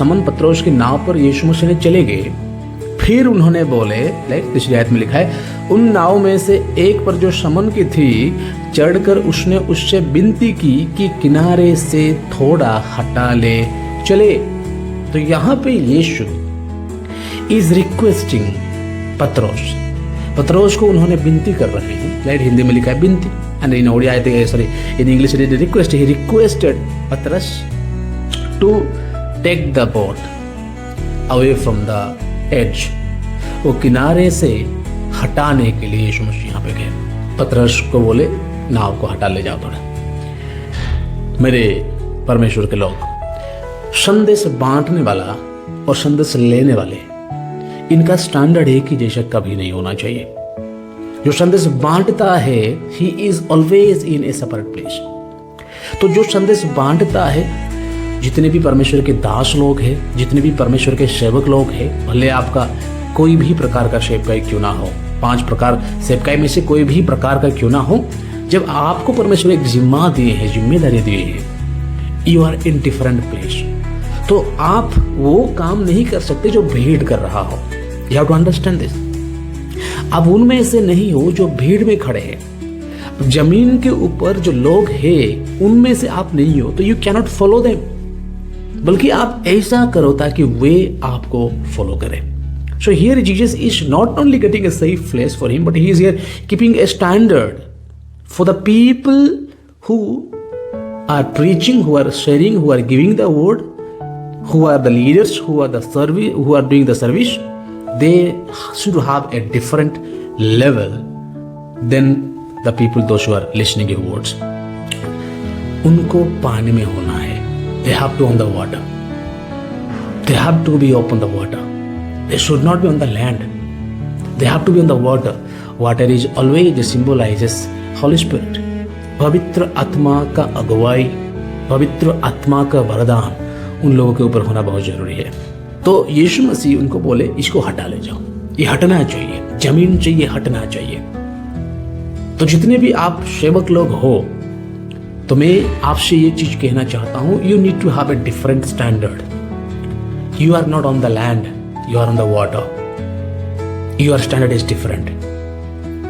समन पत्रोस की नाव पर यीशु मसीह ने चले गए। फिर उन्होंने बोले, लाइक तीसरी आयत में लिखा है, उन नाव में से एक पर जो शमन की थी चढ़कर उसने उससे विनती की कि किनारे से थोड़ा हटा ले चले। तो यहाँ पे यीशु इज रिक्वेस्टिंग पत्रोस को उन्होंने विनती कर रहे हैं। लाइट हिंदी में लिखा है विनती, and in Odia in English it is request. He requested Patras to take the boat away from the edge, वो किनारे से हटाने के लिए यीशु मसीह यहाँ पे गए। पतरस को बोले नाव को हटा ले जाओ थोड़ा। मेरे परमेश्वर के लोग, संदेश बांटने वाला और संदेश लेने वाले, इनका स्टैंडर्ड एक ही जैसा कभी नहीं होना चाहिए। जो संदेश बांटता है he is always in A separate place. तो जो संदेश बांटता है, जितने भी परमेश्वर के दास लोग हैं, जितने भी परमेश्वर के सेवक लोग हैं, भले आपका कोई भी प्रकार का सेवकाई क्यों ना हो, 5 प्रकार सेवकाई में से कोई भी प्रकार का क्यों ना हो, जब आपको परमेश्वर एक जिम्मा दिए हैं, जिम्मेदारी दिए हैं, you are in different place, तो आप वो काम नहीं कर सकते जो भीड़ कर रहा हो। You have to understand this. आप उनमें से नहीं हो जो भीड़ में खड़े हैं। जमीन के ऊपर जो लोग हैं उनमें से आप नहीं हो, तो यू कैनॉट फॉलो देम, बल्कि आप ऐसा करो ताकि वे आपको फॉलो करें। So here Jesus is not only getting a safe place for him, but he is here keeping a standard for the people who are preaching, who are sharing, who are giving the word, who are the leaders, who are the service, who are doing the service. They should have a different level than the people those who are listening to words. उनको पानी में होना है. They have to on the water. They have to be open the water. They should not be on the land. They have to be on the water. Water is always symbolizes Holy Spirit. पवित्र आत्मा का अगुवाई, पवित्र आत्मा का वरदान उन लोगों के ऊपर होना बहुत जरूरी है। तो यीशु मसीह उनको बोले इसको हटा ले जाओ, ये हटना चाहिए, जमीन से ये हटना चाहिए। तो जितने भी आप सेवक लोग हो, तो मैं आपसे ये चीज कहना चाहता हूं, you need to have a different standard. You are not on the land, you are on the water. Your standard is different.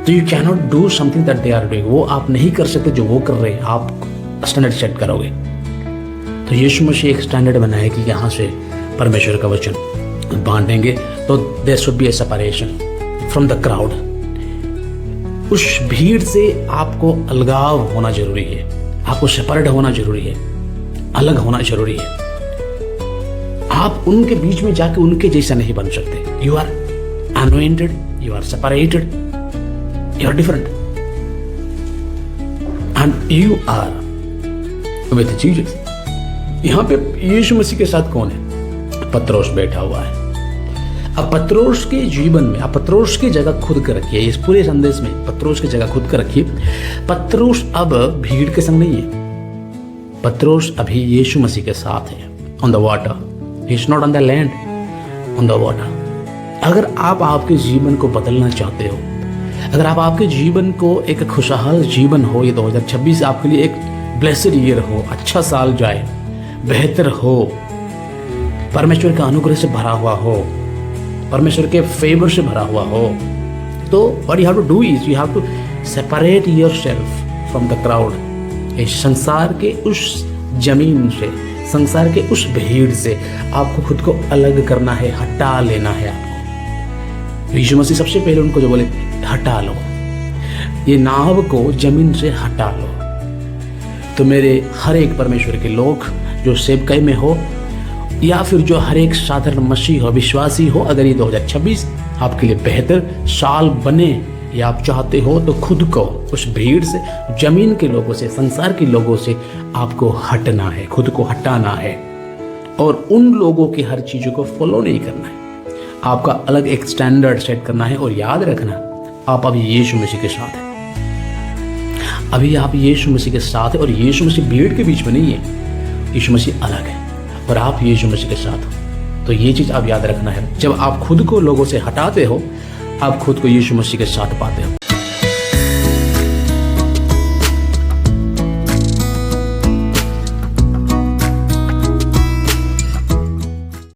So you cannot do something that they are doing. वो आप नहीं कर सकते जो वो कर रहे हैं, आप स्टैंडर्ड सेट करोगे। तो यीशु मसीह एक स्टैंडर्ड बनाए कि यहाँ से परमेश्वर का वचन बांटेंगे, तो there should be a separation from the crowd. उस भीड़ से आपको अलगाव होना जरूरी है, आपको सेपरेट होना जरूरी है, अलग होना जरूरी है। आप उनके बीच में जाके उनके जैसा नहीं बन सकते। You are anointed, you are separated, you are different, and you are with Jesus. यहां पे यीशु मसीह के साथ कौन है? पत्रोस बैठा हुआ है। अब पत्रोस के जीवन में आप पत्रोस की जगह खुद कर रखिए। इस पूरे संदेश में पत्रोस की जगह खुद कर रखिए। पत्रोस अब भीड़ के संग नहीं है। पत्रोस अभी यीशु मसीह के साथ है, on the water. He is not on the land, on the water. अगर आप आपके जीवन को बदलना चाहते हो, अगर आप आपके जीवन को एक खुशहाल जीवन हो, ये 2026 आपके लिए एक ब्लेस्ड ईयर हो, अच्छा साल जाए, बेहतर हो, परमेश्वर के अनुग्रह से भरा हुआ हो, परमेश्वर के फेवर से भरा हुआ हो, तो what you have to do is you have to separate yourself from the crowd। इस संसार के उस जमीन से, संसार के उस भीड़ से आपको खुद को अलग करना है, हटा लेना है आपको। यीशु मसीह सबसे पहले उनको जो बोले हटा लो, ये नाव को जमीन से हटा लो। तो मेरे हर एक परमेश्वर के लोग जो सेवकाई में हो, या फिर जो हर एक साधारण मसीह हो, विश्वासी हो, अगर ये 2026 आपके लिए बेहतर साल बने या आप चाहते हो, तो खुद को उस भीड़ से, जमीन के लोगों से, संसार के लोगों से आपको हटना है, खुद को हटाना है, और उन लोगों की हर चीज़ों को फॉलो नहीं करना है। आपका अलग एक स्टैंडर्ड सेट करना है। और याद रखना, आप अभी यीशु मसीह के साथ हैं। अभी आप यीशु मसीह के साथ हैं, और यीशु मसीह भीड़ के बीच में नहीं है। यीशु मसीह अलग है और आप यीशु मसीह के साथ हो। तो ये चीज़ आप याद रखना है। जब आप खुद को लोगों से हटाते हो, आप खुद को यीशु मसीह के साथ पाते हो।